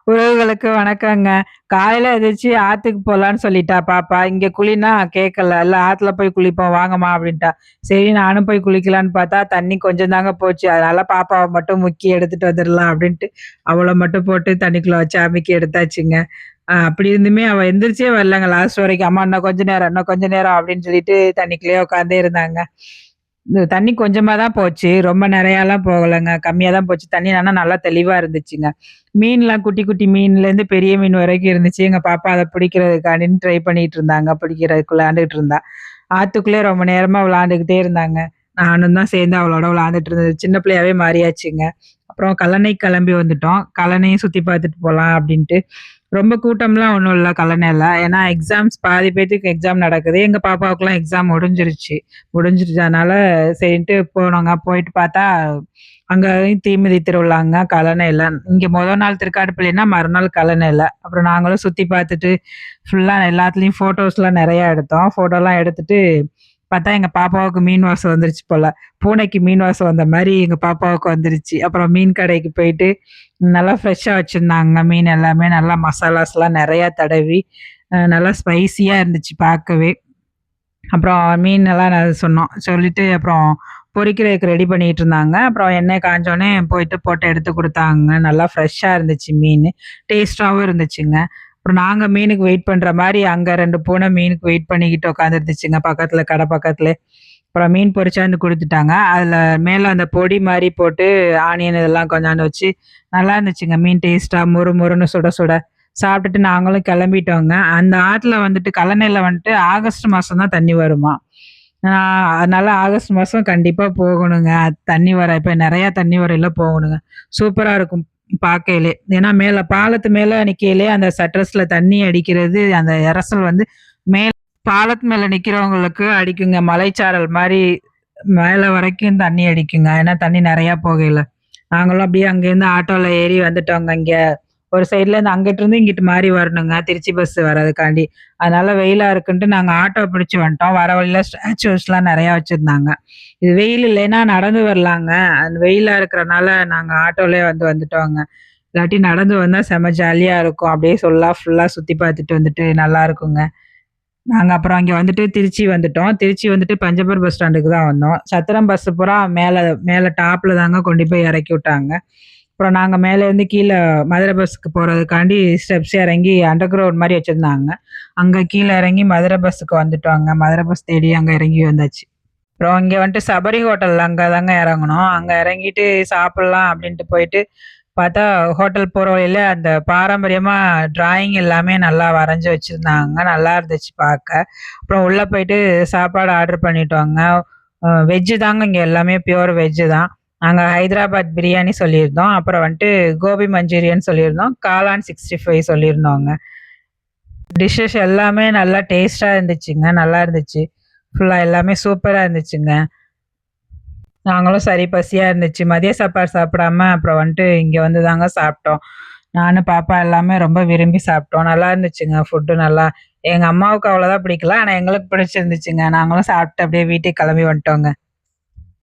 உறவுகளுக்கு வணக்கங்க. காலையில எந்திரிச்சு ஆத்துக்கு போலான்னு சொல்லிட்டா பாப்பா. இங்க குளின்னா கேட்கல. "இல்ல ஆத்துல போய் குளிப்போம் வாங்கம்மா" அப்படின்ட்டா. சரி நானும் போய் குளிக்கலான்னு பார்த்தா, தண்ணி கொஞ்சம் தாங்க போச்சு. அதனால பாப்பாவ மட்டும் முக்கி எடுத்துட்டு வந்துரலாம் அப்படின்ட்டு, அவள மட்டும் போட்டு தண்ணிக்குள்ள வச்சு அமுக்கி எடுத்தாச்சுங்க. அப்படி இருந்துமே அவ எந்திரிச்சே வரலங்க லாஸ்ட் வரைக்கும். "அம்மா இன்னும் கொஞ்ச நேரம், இன்னும் கொஞ்ச நேரம்" அப்படின்னு சொல்லிட்டு தண்ணிக்குள்ளேயே உட்காந்தே இருந்தாங்க. இந்த தண்ணி கொஞ்சமா தான் போச்சு. ரொம்ப நெறையாலாம் போகலங்க. கம்மியா தான் போச்சு. தண்ணி ஆனா நல்லா தெளிவா இருந்துச்சுங்க. மீன்லாம் குட்டி, குட்டி மீன்லேருந்து பெரிய மீன் வரைக்கும் இருந்துச்சு. எங்க பாப்பா அத பிடிக்கிறதுக்காண்டின்னு ட்ரை பண்ணிட்டு இருந்தாங்க. பிடிக்கிறதுக்கு விளையாண்டுட்டு இருந்தா. ஆத்துக்குள்ளயே ரொம்ப நேரமா விளையாண்டுக்கிட்டே இருந்தாங்க. நானும் தான் சேர்ந்து அவளோட விளையாண்டுட்டு இருந்தது. சின்ன பிள்ளையாவே மாறியாச்சுங்க. அப்புறம் கல்லணைக்கு கிளம்பி வந்துட்டோம். கல்லணையும் சுத்தி பார்த்துட்டு போலாம் அப்டின்ட்டு. ரொம்ப கூட்டம்லாம் ஒண்ணும் இல்ல கல்லணைல. ஏன்னா எக்ஸாம்ஸ் பாதி பேத்துக்கு எக்ஸாம் நடக்குது. எங்க பாப்பாவுக்குலாம் எக்ஸாம் முடிஞ்சிருச்சு. முடிஞ்சிருச்சு. அதனால சரின்ட்டு போனோங்க. போயிட்டு பார்த்தா, அங்கயும் தீமிதி திருவிழாங்க கல்லணைல. இங்க மொத நாள் திருக்காட்டுப்பள்ளினா, மறுநாள் கல்லணைல. அப்புறம் நாங்களும் சுத்தி பார்த்துட்டு, ஃபுல்லா எல்லாத்துலயும் ஃபோட்டோஸ்லாம் நெறையா எடுத்தோம். ஃபோட்டோலாம் எடுத்துட்டு பார்த்தா எங்க பாப்பாவுக்கு மீன் வாசம் வந்துருச்சு போல. பூனைக்கு மீன் வாசம் வந்த மாரி எங்க பாப்பாவுக்கு வந்துருச்சு. அப்புறம் மீன் கடைக்கு போயிட்டு, நல்லா ஃப்ரெஷ்ஷா வச்சிருந்தாங்க. மீன் எல்லாமே நல்லா மசாலாஸ்லாம் நெறையா தடவி, நல்லா ஸ்பைசியா இருந்துச்சு பார்க்கவே. அப்புறம் மீன் எல்லாம் சொன்னோம். சொல்லிட்டு அப்புறம் பொரிக்கிறதுக்கு ரெடி பண்ணிட்டு இருந்தாங்க. அப்புறம் எண்ணெய் காஞ்சோனே போயிட்டு போட்டு எடுத்து குடுத்தாங்க. நல்லா ஃப்ரெஷ்ஷா இருந்துச்சு மீனு. டேஸ்ட்டாவும் இருந்துச்சுங்க. அப்புறம் நாங்க மீனுக்கு வெயிட் பண்ற மாரி அங்க 2 பூனை மீனுக்கு வெயிட் பண்ணிக்கிட்டு உட்காந்துருந்துச்சுங்க பக்கத்துல, கடை பக்கத்துலயே. அப்புறம் மீன் பொரிச்சாந்து குடுத்துட்டாங்க. அதுல மேல அந்த பொடி மாரி போட்டு ஆனியன் இதெல்லாம் கொஞ்சாண்டு வச்சு நல்லா இருந்துச்சுங்க. மீன் டேஸ்ட்டா மொறு மொறுன்னு சுட சுட. சாப்பிட்டுட்டு நாங்களும் கிளம்பிட்டோங்க. அந்த ஆத்துல வந்துட்டு கல்லணையில வந்துட்டு ஆகஸ்ட் மாசம் தான் தண்ணி வருமாம். அதனால ஆகஸ்ட் மாசம் கண்டிப்பா போகணுங்க. தண்ணி வர இப்ப நெறையா தண்ணி வரையில போகணுங்க. சூப்பரா இருக்கும் பார்க்கையிலே. ஏன்னா மேல பாலத்து மேல நிக்கையிலே அந்த ஷட்டர்ஸ்ல தண்ணி அடிக்கிறது, அந்த எரசல் வந்து மேல பாலத்து மேல நிக்கிறவங்களுக்கு அடிக்குங்க. மலைச்சாரல் மாரி மேல வரைக்கும் தண்ணி அடிக்குங்க. ஏன்னா தண்ணி நெறையா போகையில. நாங்களும் அப்படியே அங்கேருந்து ஆட்டோல ஏறி வந்துட்டோங்க இங்க. ஒரு சைட்லேருந்து அங்கிட்டிருந்து இங்கிட்டு மாறி வரணுங்க. திருச்சி பஸ் வர்றதுக்காண்டி. அதனால வெயிலா இருக்குன்ட்டு நாங்க ஆட்டோ பிடிச்சு வந்துட்டோம். வர வழியில ஸ்டாச்சுஸ்லாம் நெறையா வச்சிருந்தாங்க. இது வெயில் இல்லைன்னா நடந்து வரலாங்க. அந்த வெயிலா இருக்கிறனால நாங்க ஆட்டோலயே வந்துட்டோங்க. இல்லாட்டி நடந்து வந்தா செம்ம ஜாலியா இருக்கும். அப்படியே ஃபுல்லா சுத்தி பார்த்துட்டு வந்துட்டு நல்லாருக்குங்க. நாங்க அப்புறம் அங்க வந்துட்டு திருச்சி வந்துட்டோம். திருச்சி வந்துட்டு பஞ்சப்பூர் பஸ் ஸ்டாண்டுக்கு தான் வந்தோம். சத்திரம் பஸ் பூரா மேல மேல டாப்ல தாங்க கொண்டு போய் இறக்கி விட்டாங்க. அப்புறம் நாங்க மேலேருந்து கீழ மதுரை பஸ்ஸுக்கு போறதுக்காண்டி ஸ்டெப்ஸ் இறங்கி அண்டர் கிரவுண்ட் மாரி வச்சிருந்தாங்க. அங்க கீழ இறங்கி மதுரை பஸ்ஸுக்கு வந்துட்டோங்க. மதுரை பஸ் தேடி அங்க இறங்கி வந்தாச்சு. அப்புறம் இங்க வந்துட்டு சபரி ஹோட்டல் அங்க தாங்க இறங்குனோம். அங்க இறங்கிட்டு சாப்பிடலாம் அப்படின்ட்டு போயிட்டு பார்த்தா, ஹோட்டல் போற வழியில அந்த பாரம்பரியமா டிராயிங் எல்லாமே நல்லா வரைஞ்சு வச்சிருந்தாங்க. நல்லா இருந்துச்சு பாக்க. அப்புறம் உள்ள போயிட்டு சாப்பாடு ஆர்டர் பண்ணிட்டோங்க. வெஜ்ஜு தாங்க இங்க எல்லாமே பியூர் வெஜ்ஜு தான். நாங்க ஹைதராபாத் பிரியாணி சொல்லியிருந்தோம். அப்புறம் வந்துட்டு கோபி மஞ்சூரியன் சொல்லியிருந்தோம். காளான் 65 சொல்லியிருந்தோங்க. டிஷ்ஷஸ் எல்லாமே நல்லா டேஸ்ட்டா இருந்துச்சுங்க. நல்லா இருந்துச்சு. ஃபுல்லா எல்லாமே சூப்பரா இருந்துச்சுங்க. நாங்களும் சரி பசியா இருந்துச்சு. மதிய சாப்பாடு சாப்பிடாம அப்புறம் வந்துட்டு இங்க வந்து தாங்க சாப்பிட்டோம். நானும் பாப்பா எல்லாமே ரொம்ப விரும்பி சாப்பிட்டோம். நல்லா இருந்துச்சுங்க ஃபுட்டு நல்லா. எங்க அம்மாவுக்கு அவ்வளோதான் பிடிக்கல. ஆனா எங்களுக்கு பிடிச்சிருந்துச்சுங்க. நாங்களும் சாப்பிட்டு அப்படியே வீட்டுக்கு கிளம்பி வந்துட்டோங்க.